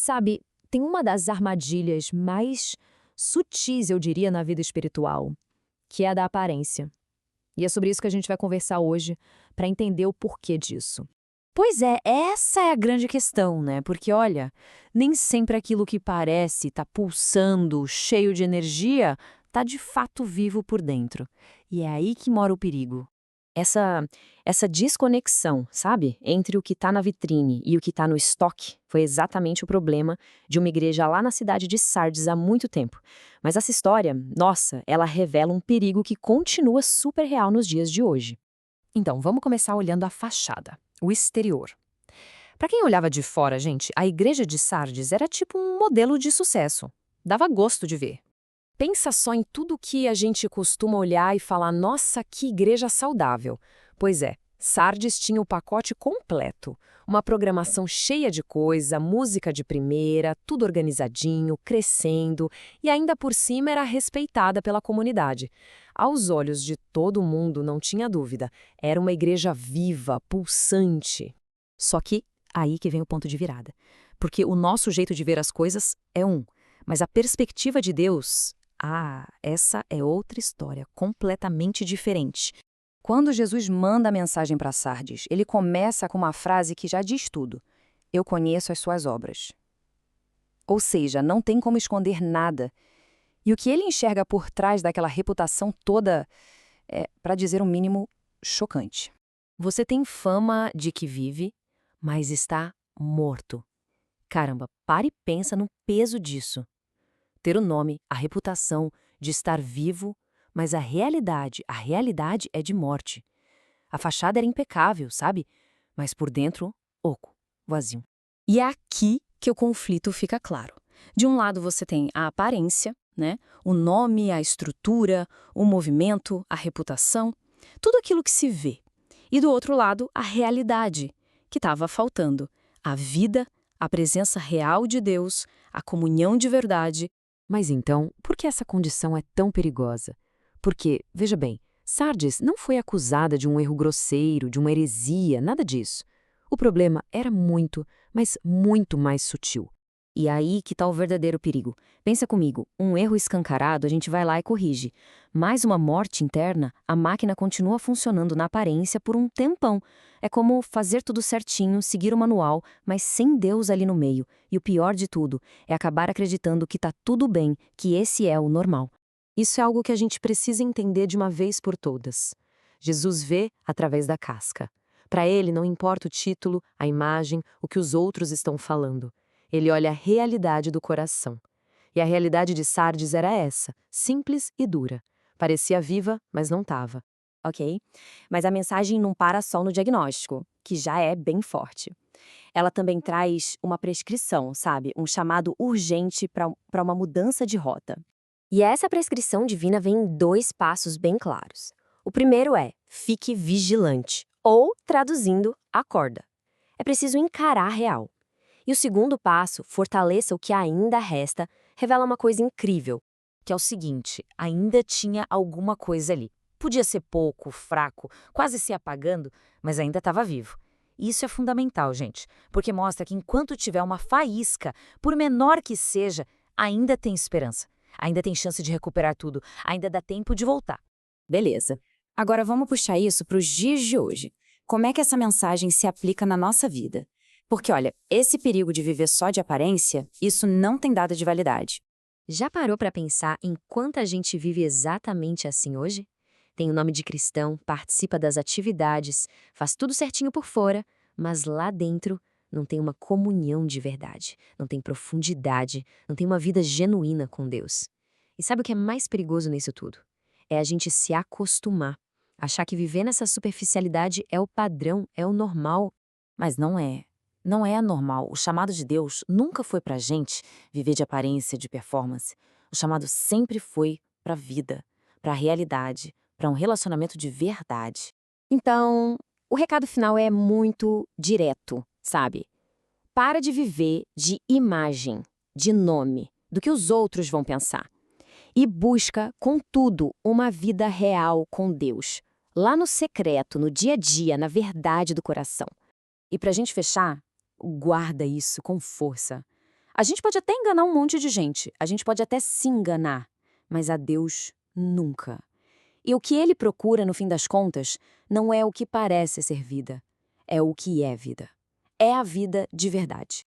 Sabe, tem uma das armadilhas mais sutis, eu diria, na vida espiritual, que é a da aparência. E é sobre isso que a gente vai conversar hoje, para entender o porquê disso. Pois é, essa é a grande questão, né? Porque, olha, nem sempre aquilo que parece tá pulsando, cheio de energia, tá de fato vivo por dentro. E é aí que mora o perigo. Essa desconexão, sabe, entre o que está na vitrine e o que está no estoque, foi exatamente o problema de uma igreja lá na cidade de Sardes há muito tempo. Mas essa história, nossa, ela revela um perigo que continua super real nos dias de hoje. Então, vamos começar olhando a fachada, o exterior. Para quem olhava de fora, gente, a igreja de Sardes era tipo um modelo de sucesso. Dava gosto de ver. Pensa só em tudo que a gente costuma olhar e falar, nossa, que igreja saudável. Pois é, Sardes tinha o pacote completo. Uma programação cheia de coisa, música de primeira, tudo organizadinho, crescendo, e ainda por cima era respeitada pela comunidade. Aos olhos de todo mundo, não tinha dúvida, era uma igreja viva, pulsante. Só que aí que vem o ponto de virada. Porque o nosso jeito de ver as coisas é um, mas a perspectiva de Deus, essa é outra história, completamente diferente. Quando Jesus manda a mensagem para Sardes, ele começa com uma frase que já diz tudo. Eu conheço as suas obras. Ou seja, não tem como esconder nada. E o que ele enxerga por trás daquela reputação toda é, para dizer o mínimo, chocante. Você tem fama de que vive, mas está morto. Caramba, para e pensa no peso disso. Ter o nome, a reputação de estar vivo, mas a realidade é de morte. A fachada era impecável, sabe? Mas por dentro, oco, vazio. E é aqui que o conflito fica claro. De um lado você tem a aparência, né? O nome, a estrutura, o movimento, a reputação, tudo aquilo que se vê. E do outro lado, a realidade, que estava faltando. A vida, a presença real de Deus, a comunhão de verdade. Mas então, por que essa condição é tão perigosa? Porque, veja bem, Sardes não foi acusada de um erro grosseiro, de uma heresia, nada disso. O problema era muito, mas muito mais sutil. E aí que está o verdadeiro perigo. Pensa comigo, um erro escancarado a gente vai lá e corrige. Mas uma morte interna, a máquina continua funcionando na aparência por um tempão. É como fazer tudo certinho, seguir o manual, mas sem Deus ali no meio. E o pior de tudo é acabar acreditando que está tudo bem, que esse é o normal. Isso é algo que a gente precisa entender de uma vez por todas. Jesus vê através da casca. Para ele não importa o título, a imagem, o que os outros estão falando. Ele olha a realidade do coração. E a realidade de Sardes era essa, simples e dura. Parecia viva, mas não estava. Ok? Mas a mensagem não para só no diagnóstico, que já é bem forte. Ela também traz uma prescrição, sabe? Um chamado urgente para uma mudança de rota. E essa prescrição divina vem em dois passos bem claros. O primeiro é, fique vigilante, ou, traduzindo, acorda. É preciso encarar a real. E o segundo passo, fortaleça o que ainda resta, revela uma coisa incrível, Que é o seguinte, ainda tinha alguma coisa ali. Podia ser pouco, fraco, quase se apagando, mas ainda estava vivo. E isso é fundamental, gente, porque mostra que enquanto tiver uma faísca, por menor que seja, ainda tem esperança. Ainda tem chance de recuperar tudo, ainda dá tempo de voltar. Beleza. Agora vamos puxar isso para os dias de hoje. Como é que essa mensagem se aplica na nossa vida? Porque, olha, esse perigo de viver só de aparência, isso não tem data de validade. Já parou para pensar em quanta gente vive exatamente assim hoje? Tem o nome de cristão, participa das atividades, faz tudo certinho por fora, mas lá dentro não tem uma comunhão de verdade, não tem profundidade, não tem uma vida genuína com Deus. E sabe o que é mais perigoso nisso tudo? É a gente se acostumar, achar que viver nessa superficialidade é o padrão, é o normal. Mas não é. Não é anormal. O chamado de Deus nunca foi pra gente viver de aparência, de performance. O chamado sempre foi pra vida, pra realidade, pra um relacionamento de verdade. Então, o recado final é muito direto, sabe? Para de viver de imagem, de nome, do que os outros vão pensar. E busca, contudo, uma vida real com Deus. Lá no secreto, no dia a dia, na verdade do coração. E pra gente fechar, guarda isso com força. A gente pode até enganar um monte de gente, a gente pode até se enganar, mas a Deus nunca. E o que ele procura, no fim das contas, não é o que parece ser vida, é o que é vida. É a vida de verdade.